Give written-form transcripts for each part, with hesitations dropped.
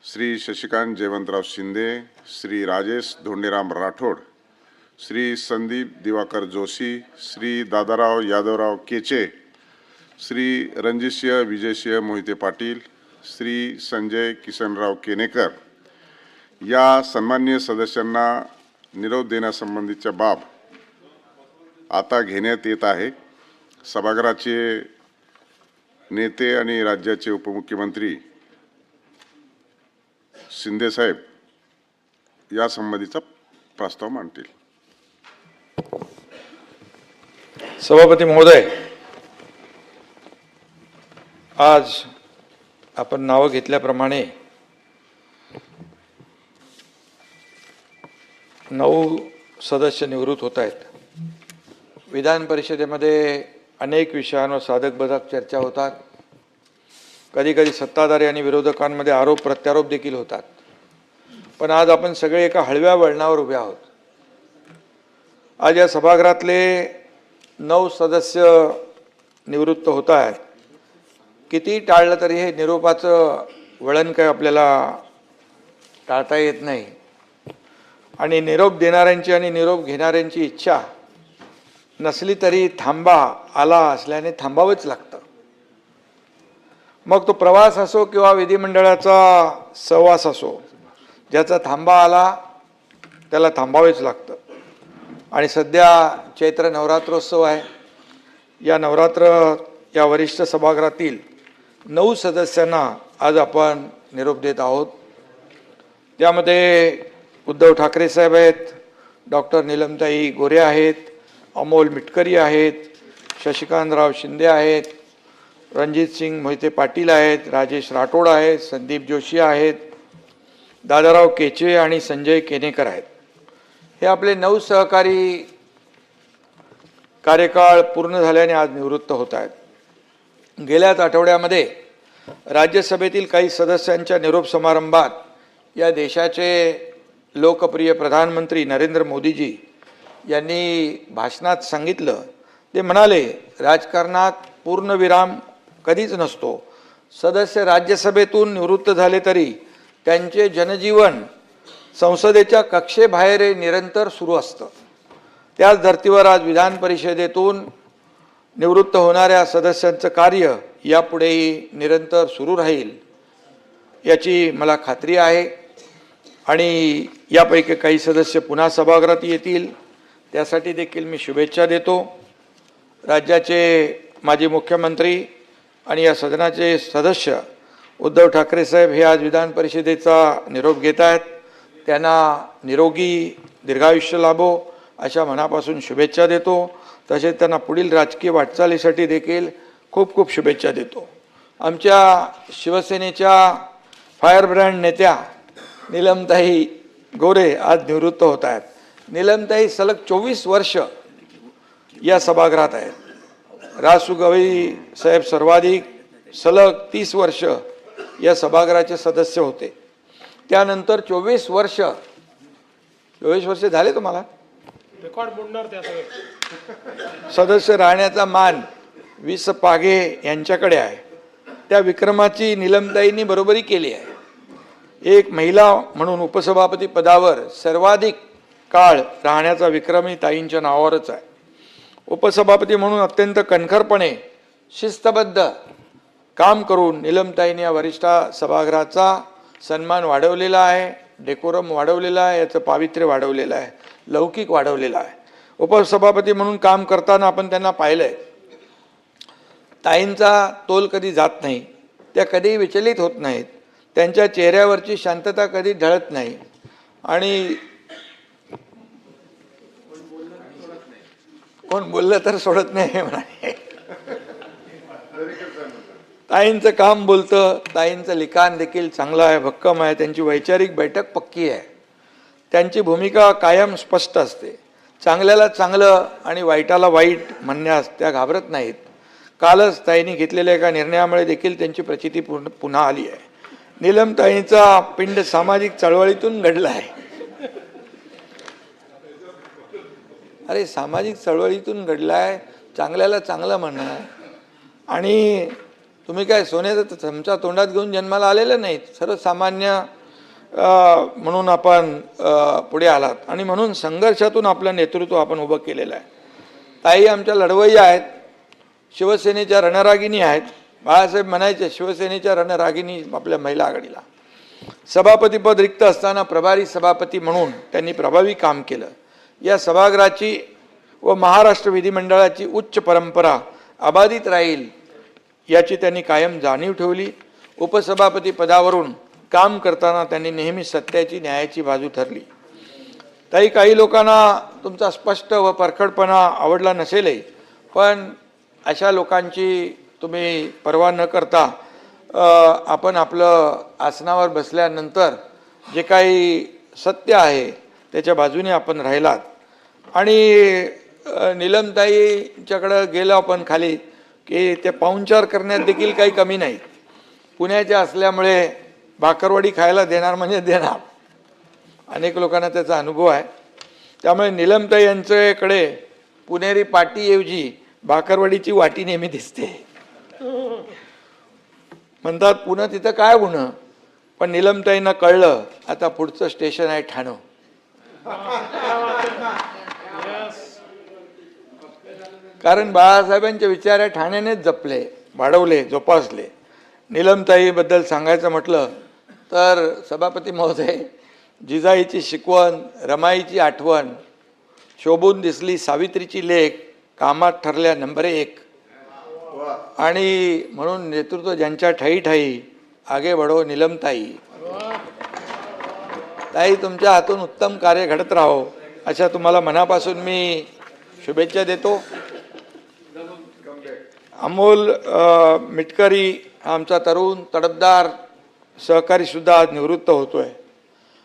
श्री शशिकांत जयवंतराव शिंदे, श्री राजेश धोंडेराम राठोड, श्री संदीप दिवाकर जोशी, श्री दादाराव यादवराव केचे, श्री रणजितसिंह विजयसिंह मोहिते पाटील, श्री संजय किसनराव केनेकर या सन्माननीय सदस्यांना निरोप देण्यासंबंधीच्या बाब आता घेण्यात येत आहे। सभागृहाचे नेते आणि राज्याचे उपमुख्यमंत्री शिंदे साहेब या संबंधीचा प्रस्ताव मांडतील। सभापती महोदय, आज आपण नाव घेतल्याप्रमाणे 9 सदस्य निवृत्त होत आहेत। विधान परिषदेमध्ये अनेक विषयांवर साधक बाधक चर्चा होतात। कधी कधी सत्ताधारी आणि विरोधकांमध्ये आरोप प्रत्यारोप देखील होतात। पण आज आपण सगळे एका हळव्या वळणावर उभे आहोत। आज या सभागृहातले 9 सदस्य निवृत्त होत आहेत। किती टाळलं तरी हे निरोपाचं वळण काही आपल्याला टाळता येत नाही आणि निरोप देणाऱ्यांची आणि निरोप घेणाऱ्यांची इच्छा नसली तरी थांबा आला असल्याने थांबावंच लागतं। मग तो प्रवास असो किंवा विधिमंडळाचा सहवास असो, ज्याचा थांबा आला त्याला थांबावेच लागतं। आणि सध्या चैत्र नवरात्रोत्सव आहे। या वरिष्ठ सभागृहातील 9 सदस्यांना आज आपण निरोप देत आहोत। त्यामध्ये उद्धव ठाकरे साहेब आहेत, डॉक्टर नीलमताई गोरे आहेत, अमोल मिटकरी आहेत, शशिकांतराव शिंदे आहेत, रणजितसिंह मोहिते पाटील आहेत, राजेश राठोड आहेत, संदीप जोशी आहेत, दादाराव केचे आणि संजय केनेकर आहेत। हे आपले 9 सहकारी कार्यकाळ पूर्ण झाल्याने आज निवृत्त होत आहेत। गेल्याच आठवड्यामध्ये राज्यसभेतील काही सदस्यांच्या निरोप समारंभात या देशाचे लोकप्रिय प्रधानमंत्री नरेंद्र मोदीजी यांनी भाषणात सांगितलं, ते म्हणाले, राजकारणात पूर्णविराम कधीच नसतो। सदस्य राज्यसभेतून निवृत्त झाले तरी त्यांचे जनजीवन संसदेच्या कक्षेबाहेर निरंतर सुरू असतं। त्याच धर्तीवर आज विधान परिषदेतून निवृत्त होणाऱ्या सदस्यांचं कार्य यापुढेही निरंतर सुरू राहील याची मला खात्री आहे। आणि यापैकी काही सदस्य पुन्हा सभागृहात येतील, त्यासाठी देखील मी शुभेच्छा देतो। राज्याचे माजी मुख्यमंत्री आणि या सदनाचे सदस्य उद्धव ठाकरे साहेब हे आज विधान परिषदेचा निरोप घेत आहेत। त्यांना निरोगी दीर्घायुष्य लाभो अशा मनापासून शुभेच्छा देतो। तसेच त्यांना पुढील राजकीय वाटचालीसाठी देखील खूप खूप शुभेच्छा देतो। आमच्या शिवसेनेच्या फायरब्रँड नेत्या नीलमताई गोरे आज निवृत्त होत आहेत। नीलमताई सलग 24 वर्ष या सभागृहात आहेत। रासू गवई साहेब सर्वाधिक सलग 30 वर्ष या सभागृहाचे सदस्य होते। त्यानंतर 24 वर्ष झाले तुम्हाला रेकॉर्ड मोडणार त्या सदस्य राहण्याचा मान विस पागे यांच्याकडे आहे। त्या विक्रमाची नीलमताईंनी बरोबरी केली आहे। एक महिला म्हणून उपसभापती पदावर सर्वाधिक काळ राहण्याचा विक्रमही ताईंच्या नावावरच आहे। उपसभापती म्हणून अत्यंत कणखरपणे शिस्तबद्ध काम करून नीलमताईंनी या वरिष्ठ सभागृहाचा सन्मान वाढवलेला आहे, डेकोरम वाढवलेला आहे, याचं पावित्र्य वाढवलेलं आहे, लौकिक वाढवलेला आहे। उपसभापती म्हणून काम करताना आपण त्यांना पाहिलंय, ताईंचा तोल कधी जात नाही, त्या कधीही विचलित होत नाहीत, त्यांच्या चेहऱ्यावरची शांतता कधी ढळत नाही आणि कोण बोललं तर सोडत नाही म्हणाले। ताईंचं काम बोलतं, ताईंचं लिखाण देखील चांगलं आहे, भक्कम आहे, त्यांची वैचारिक बैठक पक्की आहे, त्यांची भूमिका कायम स्पष्ट असते। चांगल्याला चांगलं आणि वाईटाला वाईट म्हणण्यास त्या घाबरत नाहीत। कालच ताईंनी घेतलेल्या एका निर्णयामुळे देखील त्यांची प्रचिती पुन्हा आली आहे। नीलमताईंचा पिंड सामाजिक चळवळीतून घडला आहे। अरे सामाजिक चळवळीतून घडला आहे, चांगल्याला चांगलं म्हणणं आणि तुम्ही काय सोन्याचा चमचा तोंडात घेऊन जन्माला आलेले नाहीत, सर्वसामान्य म्हणून आपण पुढे आलात आणि म्हणून संघर्षातून आपलं नेतृत्व आपण उभं केलेलं आहे. ताई आमच्या लढवय्या आहेत, शिवसेनेच्या रणरागिणी आहेत. बाळासाहेब म्हणायचे शिवसेनेच्या रणरागिणी आपल्या महिला आघाडीला. सभापतीपद रिक्त असताना प्रभारी सभापती म्हणून त्यांनी प्रभावी काम केलं. या सभागृहाची व महाराष्ट्र विधिमंडळाची उच्च परंपरा अबाधित राहील याची त्यांनी कायम जाणीव ठेवली. उपसभापती पदावरून काम करताना त्यांनी नेहमी सत्याची न्यायाची बाजू ठरली. ताई, काही लोकांना तुमचा स्पष्ट व परखडपणा आवडला नसेलही, पण अशा लोकांची तुम्ही पर्वा न करता आपण आपलं आसनावर बसल्यानंतर जे काही सत्य आहे त्याच्या बाजूने आपण राहिलात. आणि नीलमताईंच्याकडं गेलो आपण खाली की ते पाहुणचार करण्यात देखील काही कमी नाही. पुण्याच्या असल्यामुळे भाकरवडी खायला देणार म्हणजे देणार. अनेक लोकांना त्याचा अनुभव आहे. त्यामुळे नीलमताई यांच्याकडे पुणेरी पाटीऐवजी भाकरवडीची वाटी नेहमी दिसते. म्हणतात पुणे तिथं काय गुन्हा, पण नीलमताईंना कळलं आता पुढचं स्टेशन आहे ठाणं. कारण बाळासाहेबांचे विचार आहे ठाण्यानेच जपले, वाढवले, जोपासले. नीलमताईबद्दल सांगायचं म्हटलं तर सभापती महोदय, जिजाईची शिकवण, रमाईची आठवण, शोभून दिसली सावित्रीची लेख, कामात ठरल्या नंबर 1. आणि म्हणून नेतृत्व ज्यांच्या ठाई ठाई आगे बढो नीलमताई. ताई, तुमच्या हातून उत्तम कार्य घडत राहो अशा तुम्हाला मनापासून मी शुभेच्छा देतो. अमोल मिटकरी आमचा तरुण तडफदार सहकारी सुद्धा आज निवृत्त होतोय.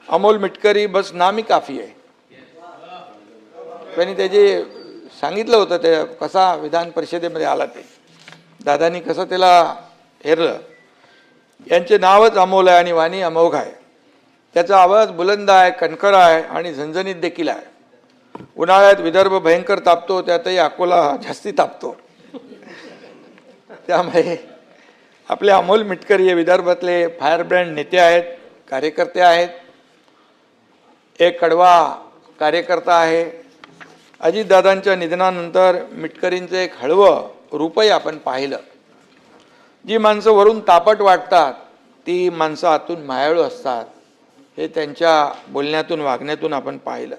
अमोल मिटकरी बस नामी काफी आहे. त्यांनी त्याचे सांगितलं होतं ते कसा विधान परिषदेमध्ये आला, ते दादांनी कसं त्याला हेरलं. यांचे नावच अमोल आहे आणि वाणी अमोघ आहे. त्याचा आवाज बुलंद आहे, कणखर आहे आणि झणझणीत देखील आहे. उन्हाळ्यात विदर्भ भयंकर तापतो, त्यातही अकोला जास्ती तापतो. त्यामुळे आपले अमोल मिटकरी हे विदर्भातले फायर ब्रँड नेते आहेत, कार्यकर्ते आहेत. एक कडवा कार्यकर्ता आहे. अजितदादांच्या निधनानंतर मिटकरींचं एक हळवं रूपही आपण पाहिलं. जी माणसं वरून तापट वाटतात ती माणसं आतून मायाळू असतात, हे त्यांच्या बोलण्यातून वागण्यातून आपण पाहिलं.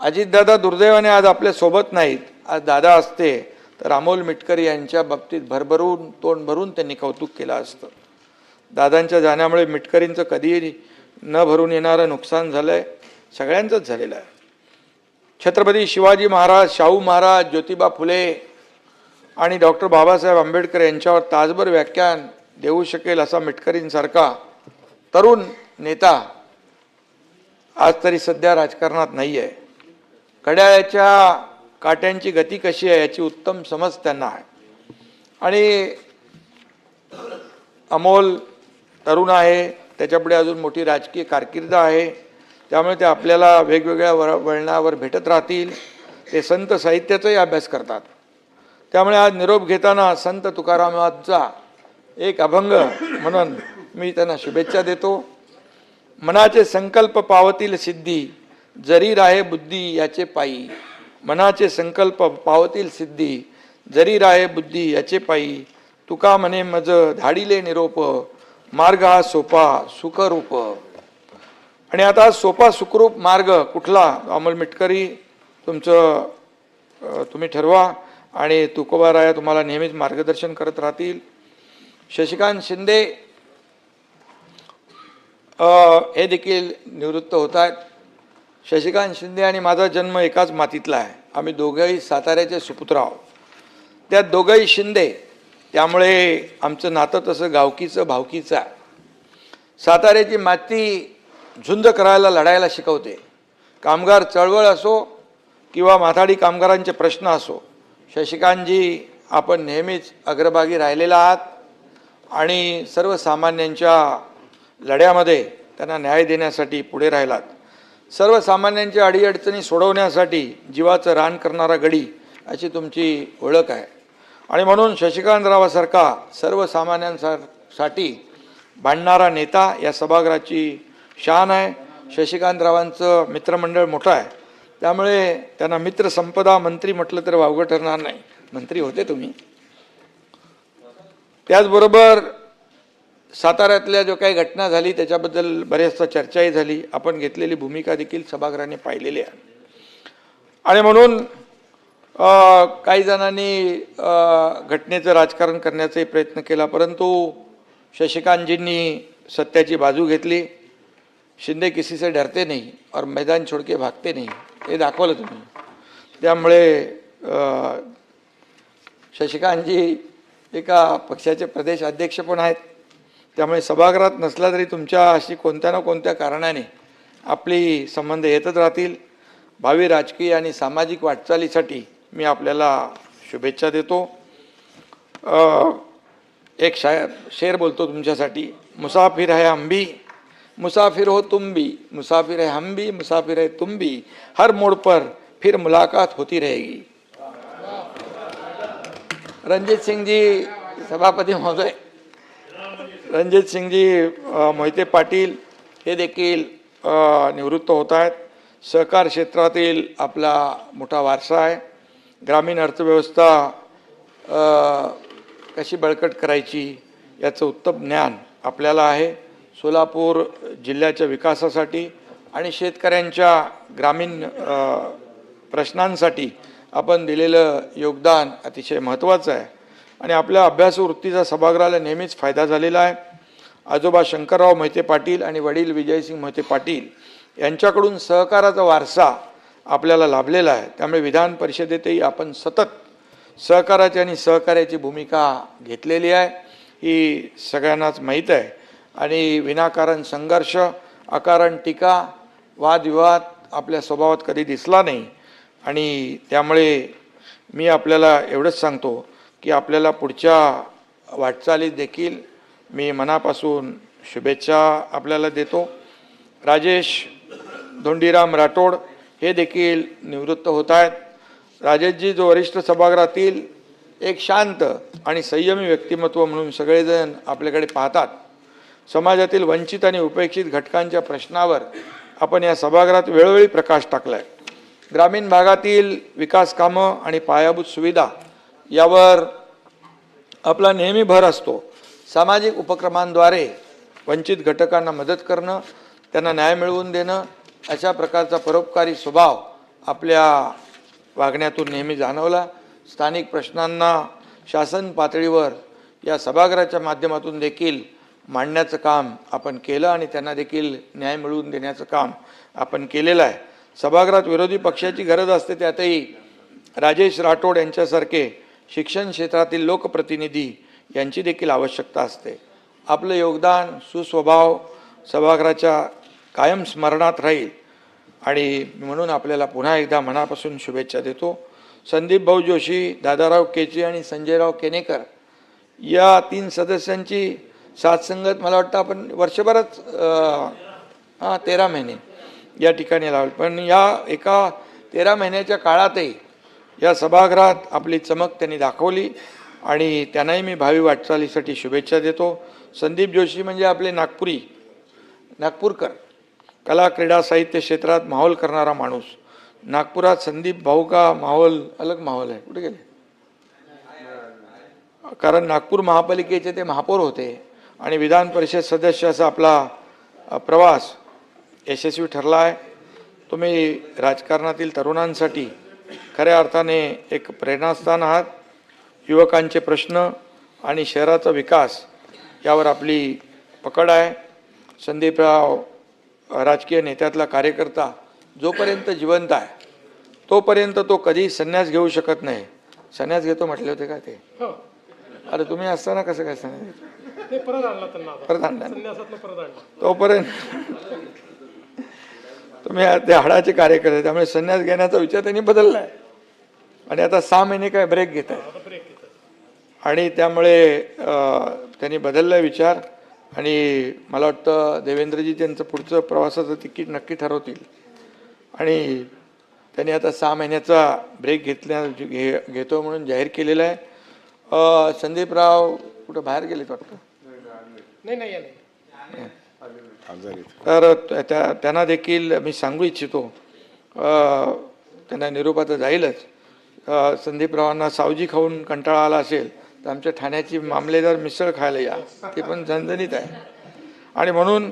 अजितदादा दुर्दैवाने आज आपल्या सोबत नाहीत. आज दादा असते तर अमोल मिटकरी यांच्या बाबतीत भरभरून तोंड भरून त्यांनी कौतुक केलं असतं. दादांच्या जाण्यामुळे मिटकरींचं कधीही न भरून येणारं नुकसान झालंय, सगळ्यांचंच झालेलं आहे. छत्रपती शिवाजी महाराज, शाहू महाराज, ज्योतिबा फुले आणि डॉक्टर बाबासाहेब आंबेडकर यांच्यावर तासभर व्याख्यान देऊ शकेल असा मिटकरींसारखा तरुण नेता आज तरी सध्या राजकारणात नाही आहे. घड्याळाच्या काट्यांची गती कशी आहे याची उत्तम समज त्यांना आहे. आणि अमोल तरुण आहे, त्याच्यापुढे अजून मोठी राजकीय कारकीर्द आहे. त्यामुळे ते आपल्याला वेगवेगळ्या वळणावर भेटत राहतील. ते संत साहित्याचाही अभ्यास करतात. त्यामुळे आज निरोप घेताना संत तुकारामांचा एक अभंग म्हणून मी त्यांना शुभेच्छा देतो. मनाचे संकल्प पावतील सिद्धी, जरी राहे बुद्धी याचे पायी. मनाचे संकल्प पावतील सिद्धी, जरी राहे बुद्धी याचे पायी. तुका म्हणे मज धाडिले निरोप, मार्ग हा सोपा सुखरूप. आणि आता सोपा सुखरूप मार्ग कुठला, अमोल मिटकरी तुम्ही ठरवा आणि तुकोबाराया तुम्हाला नेहमीच मार्गदर्शन करत राहतील. शशिकांत शिंदे हे देखील निवृत्त होत आहेत. शशिकांत शिंदे आणि माझा जन्म एकाच मातीतला आहे. आम्ही दोघंही साताऱ्याचे सुपुत्र आहोत. त्यात दोघंही शिंदे, त्यामुळे आमचं नातं तसं गावकीचं भावकीचं आहे. साताऱ्याची माती झुंज करायला, लढायला शिकवते. कामगार चळवळ असो किंवा माथाडी कामगारांचे प्रश्न असो, शशिकांतजी आपण नेहमीच अग्रभागी राहिलेला आहात आणि सर्वसामान्यांच्या लढ्यामध्ये त्यांना न्याय देण्यासाठी पुढे राहिलात. सर्वसामान्यांच्या अडीअडचणी सोडवण्यासाठी जीवाचं रान करणारा गडी अशी तुमची ओळख आहे. आणि म्हणून शशिकांतरावासारखा सर्वसामान्यांसाठी भांडणारा नेता या सभागृहाची शान आहे. शशिकांतरावांचं मित्रमंडळ मोठं आहे, त्यामुळे त्यांना मित्र संपदा मंत्री म्हटलं तर वावगं ठरणार नाही. मंत्री होते तुम्ही. त्याचबरोबर साताऱ्यातल्या जो काही घटना झाली त्याच्याबद्दल बऱ्याचदा चर्चाही झाली. आपण घेतलेली भूमिका देखील सभागृहाने पाहिलेली आहे. आणि म्हणून काही जणांनी घटनेचं राजकारण करण्याचाही प्रयत्न केला, परंतु शशिकांतजींनी सत्याची बाजू घेतली. शिंदे किसी से डरते नहीं और मैदान छोड़ के भागते नहीं हे दाखवलं तुम्ही. त्यामुळे शशिकांतजी एका पक्षाचे प्रदेश अध्यक्ष पण आहेत. त्यामुळे सभागृहात नसला तरी तुमच्या अशी कोणत्या ना कोणत्या कारणाने आपली संबंध येतच राहतील. भावी राजकीय आणि सामाजिक वाटचालीसाठी मी आपल्याला शुभेच्छा देतो. एक शेर बोलतो तुमच्यासाठी. मुसाफिर है हम भी, मुसाफिर हो तुम भी, मुसाफिर है हम भी, मुसाफिर है तुम भी, हर मोड़ पर फिर मुलाकात होती रहेगी. रणजित सिंगजी सभापती महोदय, रणजित सिंगजी मोहिते पाटील हे देखील निवृत्त होत आहेत. सहकार क्षेत्रातील आपला मोठा वारसा आहे. ग्रामीण अर्थव्यवस्था कशी बळकट करायची याचं उत्तम ज्ञान आपल्याला आहे. सोलापूर जिल्ह्याच्या विकासासाठी आणि शेतकऱ्यांच्या ग्रामीण प्रश्नांसाठी आपण दिलेलं योगदान अतिशय महत्त्वाचं आहे आणि आपल्या अभ्यासू वृत्तीचा सभागृहाला नेहमीच फायदा झालेला आहे. आजोबा शंकरराव मोहिते पाटील आणि वडील विजयसिंग मोहिते पाटील यांच्याकडून सहकाराचा वारसा आपल्याला लाभलेला आहे. त्यामुळे विधान परिषदेतही आपण सतत सहकाराची आणि सहकार्याची भूमिका घेतलेली आहे, ही सगळ्यांनाच माहीत आहे. आणि विनाकारण संघर्ष, अकारण टीका, वादविवाद आपल्या स्वभावात कधी दिसला नाही. आणि त्यामुळे मी आपल्याला एवढंच सांगतो की आपल्याला पुढच्या वाटचालीत देखील मी मनापासून शुभेच्छा आपल्याला देतो. राजेश धोंडीराम राठोड हे देखील निवृत्त होत आहेत. राजेशजी जो वरिष्ठ सभागृहातील एक शांत आणि संयमी व्यक्तिमत्व म्हणून सगळेजण आपल्याकडे पाहतात. समाजातील वंचित आणि उपेक्षित घटकांच्या प्रश्नावर आपण या सभागृहात वेळोवेळी प्रकाश टाकला आहे. ग्रामीण भागातील विकास कामं आणि पायाभूत सुविधा यावर आपला नेहमी भर असतो. सामाजिक उपक्रमांद्वारे वंचित घटकांना मदत करणं, त्यांना न्याय मिळवून देणं, अशा प्रकारचा परोपकारी स्वभाव आपल्या वागण्यातून नेहमी जाणवला. स्थानिक प्रश्नांना शासन पातळीवर या सभागृहाच्या माध्यमातून देखील मांडण्याचं काम आपण केलं आणि त्यांना देखील न्याय मिळवून देण्याचं काम आपण केलेलं आहे. सभागृहात विरोधी पक्षाची गरज असते, त्यातही राजेश राठोड यांच्यासारखे शिक्षण क्षेत्रातील लोकप्रतिनिधी यांची देखील आवश्यकता असते. आपलं योगदान, सुस्वभाव सभागृहाच्या कायम स्मरणात राहील आणि म्हणून आपल्याला पुन्हा एकदा मनापासून शुभेच्छा देतो. संदीप भाऊ जोशी, दादाराव केची आणि संजयराव केनेकर या 3 सदस्यांची साथसंगत मला वाटतं आपण वर्षभरात 13 महिने या ठिकाणी लावली. पण या एका 13 महिन्याच्या काळातही या सभागृहात आपली चमक त्यांनी दाखवली आणि त्यांनाही मी भावी वाटचालीसाठी शुभेच्छा देतो. संदीप जोशी म्हणजे आपले नागपूरकर, कला क्रीडा साहित्य क्षेत्रात माहोल करणारा माणूस. नागपुरात संदीप भाऊ का माहोल अलग माहोल आहे. कुठे गेले? कारण नागपूर महापालिकेचे ते महापौर होते आणि विधान परिषद सदस्य असा आपला प्रवास यशस्वी ठरला आहे. तुम्ही राजकारणातील तरुणांसाठी खऱ्या अर्थाने एक प्रेरणास्थान आहात. युवकांचे प्रश्न आणि शहराचा विकास यावर आपली पकड आहे. संदीपराव राजकीय नेत्यातला कार्यकर्ता जोपर्यंत जिवंत आहे तोपर्यंत तो कधी संन्यास घेऊ शकत नाही. संन्यास घेतो म्हटले होते का ते? अरे तुम्ही असताना कसं काय संन्यास? परत आणला त्यांना, परत आणला. संन्यासातनं परत आणला. तोपर्यंत तुम्ही ते हाडाचे कार्यकर्ते, त्यामुळे संन्यास घेण्याचा विचार त्यांनी बदलला आहे आणि आता 6 महिने काय ब्रेक घेत आहे आणि त्यामुळे त्यांनी बदलला विचार. आणि मला वाटतं देवेंद्रजी त्यांचं पुढचं प्रवासाचं तिकीट नक्की ठरवतील आणि त्यांनी आता 6 महिन्याचा ब्रेक घेतो म्हणून जाहीर केलेला आहे. संदीपराव कुठं बाहेर गेलेत वाटतं. नाही या नाही. आजारी. तर त्यांना देखील मी सांगू इच्छितो, त्यांना निरोप आता जाईलच. संदीपरावांना सावजी खाऊन कंटाळा आला असेल तर आमच्या ठाण्याची मामलेदार मिसळ खायला या, ते पण झणझणीत आहे. आणि म्हणून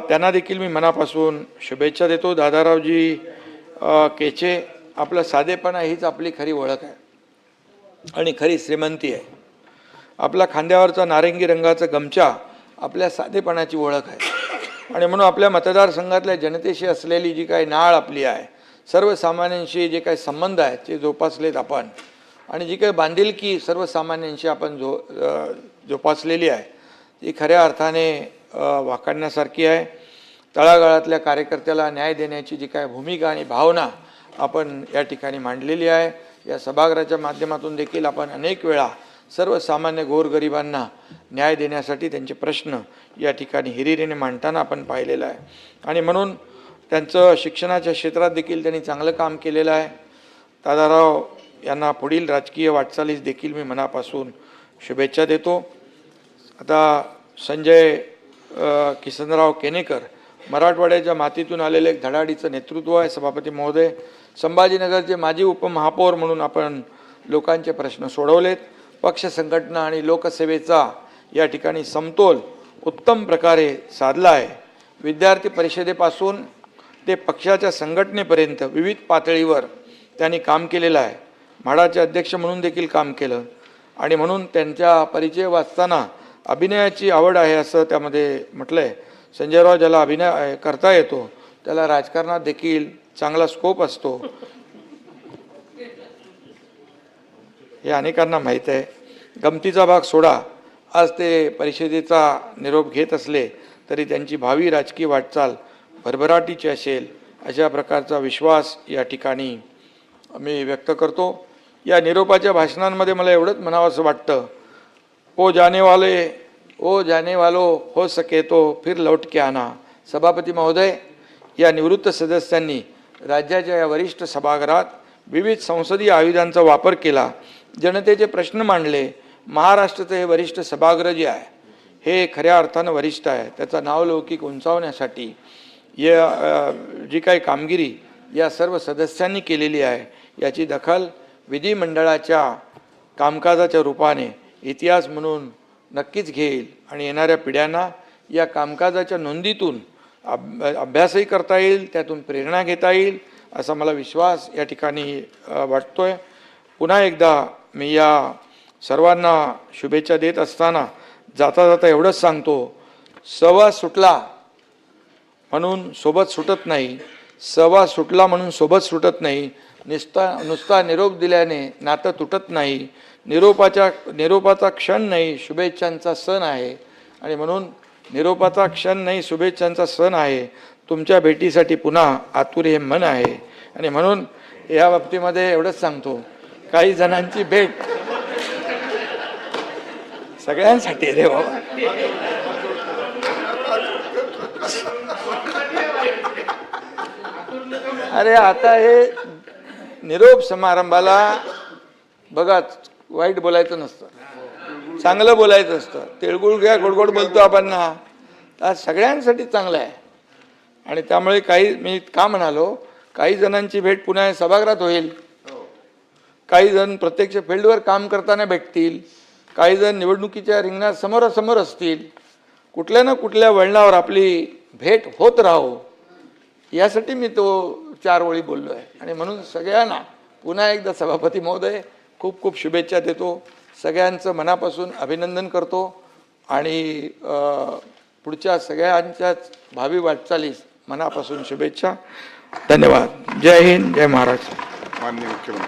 त्यांना देखील मी मनापासून शुभेच्छा देतो. दादारावजी केचे, आपलं साधेपणा हीच आपली खरी ओळख आहे आणि खरी श्रीमंती आहे. आपला खांद्यावरचा नारंगी रंगाचा गमछा आपल्या साधेपणाची ओळख आहे. आणि म्हणून आपल्या मतदारसंघातल्या जनतेशी असलेली जी काही नाळ आपली आहे, सर्वसामान्यांशी जे काही संबंध आहेत ते जोपासलेत आपण, आणि जी काही बांधिलकी सर्वसामान्यांशी आपण जोपासलेली आहे ती खऱ्या अर्थाने वाखाणण्यासारखी आहे. तळागाळातल्या कार्यकर्त्याला न्याय देण्याची जी काय भूमिका आणि भावना आपण या ठिकाणी मांडलेली आहे. या सभागृहाच्या माध्यमातून देखील आपण अनेक वेळा सर्वसामान्य गोरगरिबांना न्याय देण्यासाठी त्यांचे प्रश्न या ठिकाणी हिरिरीने मांडताना आपण पाहिलेलं आहे. आणि म्हणून त्यांचं शिक्षणाच्या क्षेत्रात देखील त्यांनी चांगलं काम केलेलं आहे. दादाराव यांना पुढील राजकीय वाटचालीस देखील मी मनापासून शुभेच्छा देतो. आता संजय किसनराव केनेकर, मराठवाड्याच्या मातीतून आलेले एक धडाडीचं नेतृत्व आहे. सभापती महोदय, संभाजीनगरचे माजी उपमहापौर म्हणून आपण लोकांचे प्रश्न सोडवलेत. पक्ष संघटना आणि लोकसेवेचा या ठिकाणी समतोल उत्तम प्रकारे साधला आहे. विद्यार्थी परिषदेपासून ते पक्षाच्या संघटनेपर्यंत विविध पातळीवर त्यांनी काम केलेलं आहे. म्हाडाचे अध्यक्ष म्हणून देखील काम केलं. आणि म्हणून त्यांच्या परिचय वाचताना अभिनयाची आवड आहे असं त्यामध्ये म्हटलं आहे. संजयराव ज्याला अभिनय करता येतो त्याला राजकारणात देखील चांगला स्कोप असतो हे अनेकांना माहीत आहे. गमतीचा भाग सोडा, आज ते परिषदेचा निरोप घेत असले तरी त्यांची भावी राजकीय वाटचाल भरभराटीची असेल अशा प्रकारचा विश्वास या ठिकाणी मी व्यक्त करतो. या निरोपाच्या भाषणांमध्ये मला एवढंच म्हणावंसं वाटतं, ओ जाने वालो हो सके तो फिर लौट के आना. सभापती महोदय, या निवृत्त सदस्यांनी राज्याच्या या वरिष्ठ सभागृहात विविध संसदीय आयुधांचा वापर केला, जनतेचे प्रश्न मांडले. महाराष्ट्राचं हे वरिष्ठ सभागृह जे आहे हे खऱ्या अर्थानं वरिष्ठ आहे. त्याचा नावलौकिक उंचावण्यासाठी या जी काही कामगिरी या सर्व सदस्यांनी केलेली आहे याची दखल विधिमंडळाच्या कामकाजाच्या रूपाने इतिहास म्हणून नक्कीच घेईल. आणि येणाऱ्या पिढ्यांना या कामकाजाच्या नोंदीतून अभ्यासही करता येईल, त्यातून प्रेरणा घेता येईल असा मला विश्वास या ठिकाणी वाटतोय. पुन्हा एकदा मी या सर्वांना शुभेच्छा देत असताना जाता जाता एवढंच सांगतो, सहवास सुटला म्हणून सोबत सुटत नाही, सहवास सुटला म्हणून सोबत सुटत नाही. नुसता निरोप दिल्याने नातं तुटत नाही. निरोपाचा क्षण नाही, शुभेच्छांचा सण आहे. आणि म्हणून निरोपाचा क्षण नाही, शुभेच्छांचा सण आहे. तुमच्या भेटीसाठी पुन्हा आतुर हे मन आहे. आणि म्हणून या बाबतीमध्ये एवढंच सांगतो, काही जणांची भेट सगळ्यांसाठी रे बाबा. अरे आता हे निरोप समारंभाला बघा, वाईट बोलायचं नसतं, चांगलं बोलायचं असतं. तिळगुळ घ्या, गोडगोड बोलतो आपण ना, तर सगळ्यांसाठी चांगलं आहे. आणि त्यामुळे काही, मी का म्हणालो, काही जणांची भेट पुन्हा सभागृहात होईल. काही जण प्रत्यक्ष फील्डवर काम करताना भेटतील, काही जण निवडणुकीच्या रिंगणात समोरासमोर असतील. कुठल्या ना कुठल्या वळणावर आपली भेट होत राहो यासाठी मी तो 4 ओळी बोललो आहे. आणि म्हणून सगळ्यांना पुन्हा एकदा सभापती महोदय खूप खूप शुभेच्छा देतो. सगळ्यांचं मनापासून अभिनंदन करतो आणि पुढच्या सगळ्यांच्याच भावी वाटचालीस मनापासून शुभेच्छा. धन्यवाद. जय हिंद, जय महाराष्ट्र. माननीय मुख्यमंत्री.